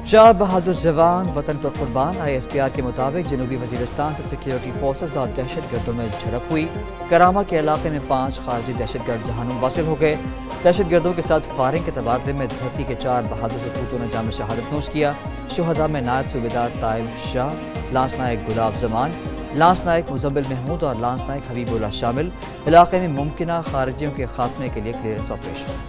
चार बहादुर जवान वतन पर कुर्बान। ISPR के मुताबिक जनूबी वजीरिस्तान से सिक्योरिटी फोर्सेज और दहशत गर्दों में झड़प हुई। करामा के इलाके में 5 खारजी दहशत गर्द जहानुम वासिल हो गए। दहशत गर्दों के साथ फायरिंग के तबादले में धरती के 4 बहादुर सपूतों ने जाम शहादत नोश किया। शुहदा में नायब सूबेदार ताइब शाह, लांस नायक गुलाब जमान, लांस नायक मुजम्मिल महमूद और लांस नायक हबीबुल्लाह शामिल। इलाके में मुमकिन खारजियों के खात्मे के लिए clearance operation.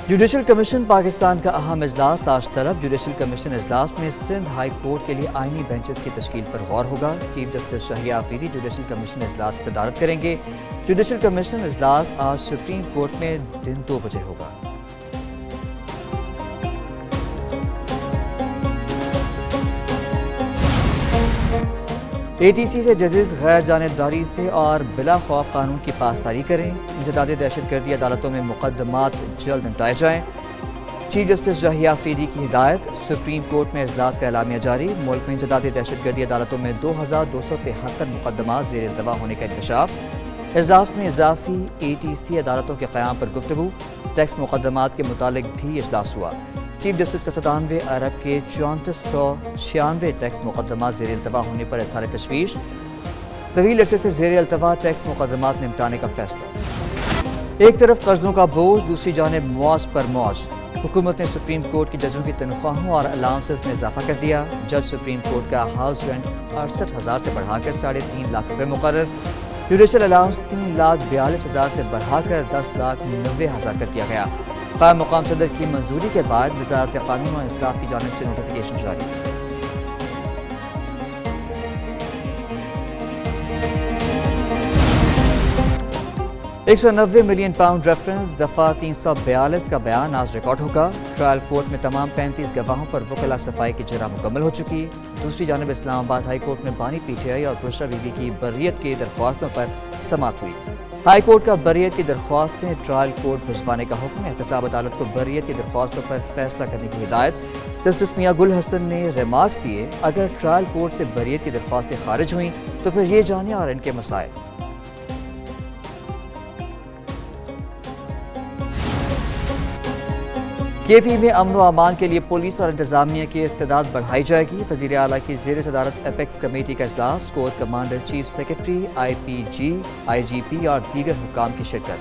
Judicial commission Pakistan का अहम इजलास आज तलब। जुडिशल कमीशन इजलास में सिंध हाई कोर्ट के लिए आइनी बेंचेस की तश्कील पर गौर होगा। Chief justice Yahya Afridi judicial commission इजलास की सदारत करेंगे। जुडिशल कमीशन इजलास आज सुप्रीम कोर्ट में दिन 2 बजे होगा। ATC से जजेस गैर जानिबदारी से और बिला खौफ कानून की पासदारी करें। इंसदादी दहशतगर्दी अदालतों में मुकदमात जल्द निपटाए जाएँ। चीफ जस्टिस शहिया आफरीदी की हिदायत। सुप्रीम कोर्ट में इजलास का एलामिया जारी। मुल्क में इंसदादी दहशतगर्दी अदालतों में 2273 मुकदमात ज़ेर इल्तवा होने का इंकशाफ। इजलास में इजाफी ATC अदालतों के क़याम पर गुफ्तगू। टैक्स मुकदमात के मुतालिक भी इजलास हुआ। चीफ जस्टिस का 97 अरब के 3496 टैक्स मुकदमा ज़ेर इल्तवा होने पर इज़हार तशवीश। तवील अरसे से ज़ेर इल्तवा टैक्स मुकदमात निपटाने का फैसला। एक तरफ कर्जों का बोझ, दूसरी जानिब मौज पर मौज। हुकूमत ने सुप्रीम कोर्ट की जजों की तनख्वाहों और अलाउंसेस में इजाफा कर दिया। जज सुप्रीम कोर्ट का हाउस रेंट 68,000 से बढ़ाकर 3.5 लाख रुपये मुकर्रर। जुडिशल अलाउंस 3,42,000 से बढ़ाकर 10,90,000 कर दिया गया। कायम मुकाम सदर की मंजूरी के बाद वज़ारत कानून और इंसाफ की जानिब से नोटिफिकेशन जारी। £190 मिलियन रेफरेंस दफा 342 का बयान आज रिकॉर्ड होगा। ट्रायल कोर्ट में तमाम 35 गवाहों पर वकला सफाई की जरा मुकम्मल हो चुकी। दूसरी जानिब इस्लामाबाद हाई कोर्ट में बानी PTI और बुशरा बीबी की बर्रियत की दरख्वास्तों पर समाअत हुई। हाई कोर्ट का बर्रियत की दरख्वास्तें ट्रायल कोर्ट भिजवाने का हुक्म। एहतसाब अदालत को बर्रियत की दरख्वास्तों पर फैसला करने की हिदायत। जस्टिस मियां गुल हसन ने रिमार्क्स दिए, अगर ट्रायल कोर्ट से बर्रियत की दरख्वास्तें खारिज हुई तो फिर ये जानिए और इनके मसाइल। KP में अमन व अमान के लिए पुलिस और इंतजामिया की इस्तेदाद बढ़ाई जाएगी। वज़ीर आला की ज़ेर सदारत एपेक्स कमेटी का इजलास। Core commander, chief secretary, IPG, IGP और दीगर हुक्काम की शिरकत।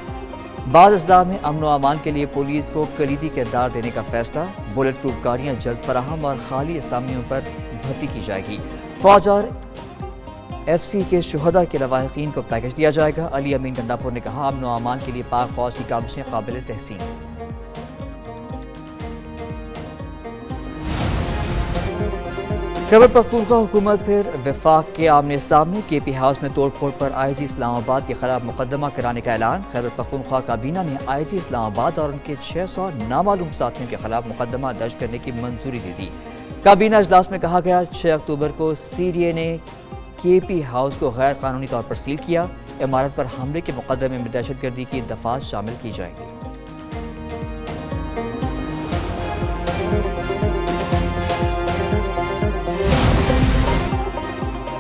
बाद इजलास में अमन व अमान के लिए पुलिस को कलीदी किरदार देने का फैसला। बुलेट प्रूफ गाड़ियाँ जल्द फराहम और खाली असामियों पर भर्ती की जाएगी। फौज और FC के शुहदा के लवाहिकीन को पैकेज दिया जाएगा। अली अमीन गंडापुर ने कहा, अमन व अमान के लिए पाक फौज की काबिशें काबिल तहसीन। खैबर पख्तूनख्वा हुकूमत फिर वफाक के आमने सामने। KP हाउस में तोड़फोड़ पर IG इस्लामाबाद के खिलाफ मुकदमा कराने का ऐलान। खैबर पख्तूनख्वा काबीना ने IG इस्लामाबाद और उनके 600 नामालूम साथियों के खिलाफ मुकदमा दर्ज करने की मंजूरी दे दी। काबीना इजलास में कहा गया, 6 अक्टूबर को CDA ने KP हाउस को गैर कानूनी तौर पर सील किया। इमारत पर हमले के मुकदमे में दहशतगर्दी की दफात शामिल की जाएंगी।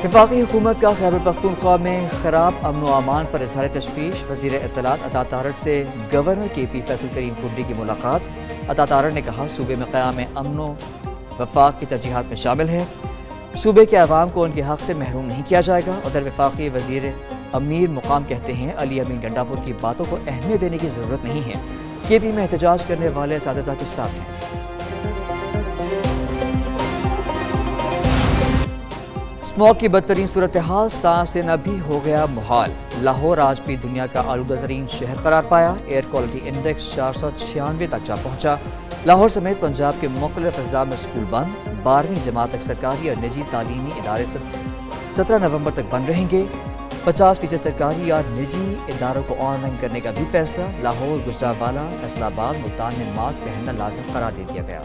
वफाकी हुकूमत का खैबर पख्तूनख्वा में खराब अमन व अमान पर इज़हार तशवीश। वज़ीर इत्तलात अता तारड़ से गवर्नर KP फैसल करीम कुंडी की मुलाकात। अता तारड़ ने कहा, सूबे में क़याम अमन व वफाक की तरजीहात में शामिल है। सूबे के अवाम को उनके हक़ से महरूम नहीं किया जाएगा। उधर वफाकी वज़ीर अमीर मुकाम कहते हैं, अली अमीन गंडापुर की बातों को अहमियत देने की ज़रूरत नहीं है। KP में एहतजाज करने वाले असातिज़ा के साथ हैं। स्मॉग की बदतरीन सूरत हाल, सांस लेना भी हो गया मुहाल। लाहौर आज भी दुनिया का आलूदा तरीन शहर करार पाया। एयर क्वालिटी इंडेक्स 496 तक जा पहुंचा। लाहौर समेत पंजाब के मुख्तलिफ अजला में स्कूल बंद। 12वीं जमात तक सरकारी और निजी तालीमी इदारे 17 नवंबर तक बंद रहेंगे। 50% सरकारी और निजी इदारों को ऑनलाइन करने का भी फैसला। लाहौर, गुजरांवाला, फैसलाबाद, मुल्तान में मास्क पहनना लाजिम करार दे दिया गया।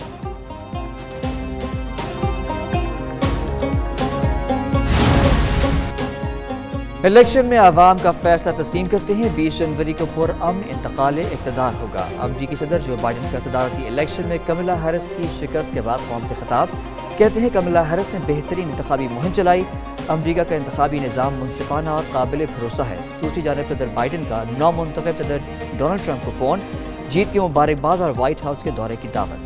इलेक्शन में आवाम का फैसला तस्लीम करते हैं। 20 जनवरी को पुरअमन इंतकाल इक़्तिदार होगा। अमरीकी सदर जो बाइडन का सदारती इलेक्शन में कमला हैरिस की शिकस्त के बाद कौम से खिताब। कहते हैं, कमला हैरिस ने बेहतरीन इंतखाबी मुहिम चलाई। امریکہ کا انتخابی نظام منصفانہ اور قابل بھروسہ ہے۔ دوسری جانب صدر بائیڈن کا نومنتخب صدر ڈونلڈ ٹرمپ کو فون، جیت کی مبارکباد اور وائٹ ہاؤس کے دورے کی دعوت۔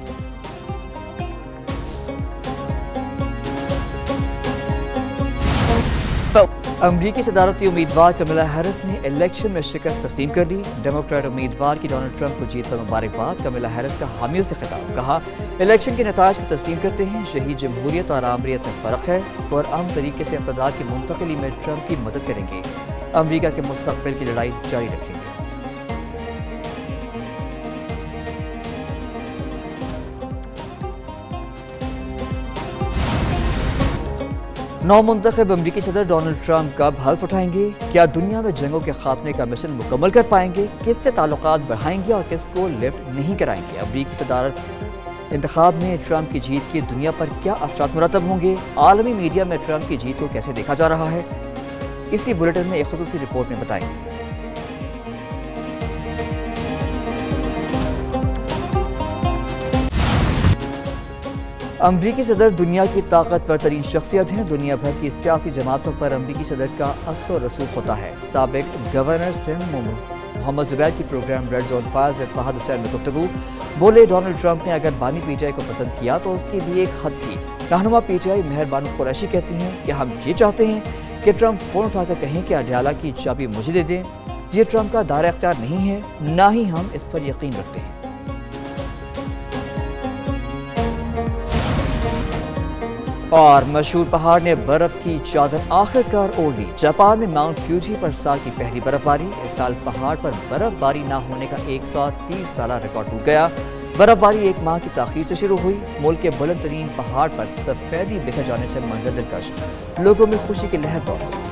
امریکی صدارتی امیدوار کملا ہیرس نے الیکشن میں شکست تسلیم کر لی۔ ڈیموکریٹ امیدوار کی ڈونلڈ ٹرمپ کو جیت پر مبارکباد۔ کملا ہیرس کا حامیوں سے خطاب، کہا الیکشن کے نتائج کو تسلیم کرتے ہیں، شہید جمہوریت اور آمریت میں فرق ہے، اور امن طریقے سے اقتدار کی منتقلی میں ٹرمپ کی مدد کریں گے، امریکہ کے مستقبل کی لڑائی جاری رکھیں گے۔ نومنتخب امریکی صدر ڈونلڈ ٹرمپ کب حلف اٹھائیں گے؟ کیا دنیا میں جنگوں کے خاتمے کا مشن مکمل کر پائیں گے؟ کس سے تعلقات بڑھائیں گے اور کس کو لفٹ نہیں کرائیں گے؟ امریکی صدارت انتخاب میں ٹرمپ کی جیت کے دنیا پر کیا اثرات مرتب ہوں گے؟ عالمی میڈیا میں ٹرمپ کی جیت کو کیسے دیکھا جا رہا ہے؟ اسی بلیٹن میں ایک خصوصی رپورٹ میں بتائیں گے۔ امریکی صدر دنیا کی طاقتور ترین شخصیت ہیں۔ دنیا بھر کی سیاسی جماعتوں پر امریکی صدر کا اثر و رسوخ ہوتا ہے۔ سابق گورنر سندھ محمد زبیر کی programme red zone Faez with Fahad حسین میں گفتگو، بولے ڈونلڈ ٹرمپ نے اگر بانی پی ٹی آئی کو پسند کیا تو اس کی بھی ایک حد تھی۔ رہنما پی ٹی آئی مہر بانو قریشی کہتی ہیں کہ ہم یہ چاہتے ہیں کہ ٹرمپ فون اٹھا کر کہیں کہ اڈیالہ کی چابی مجھے دے دیں۔ یہ ٹرمپ کا دائرہ اختیار نہیں ہے، نہ ہی ہم اس پر یقین رکھتے ہیں۔ اور مشہور پہاڑ نے برف کی چادر آخر کار اوڑھ لی۔ جاپان میں ماؤنٹ فیوجی پر سال کی پہلی برف باری۔ اس سال پہاڑ پر برف باری نہ ہونے کا 130 سالہ ریکارڈ ٹوٹ گیا۔ برف باری ایک ماہ کی تاخیر سے شروع ہوئی۔ ملک کے بلند ترین پہاڑ پر سفیدی بکھر جانے سے منظر دلکش، لوگوں میں خوشی کی لہر دوڑ گئی۔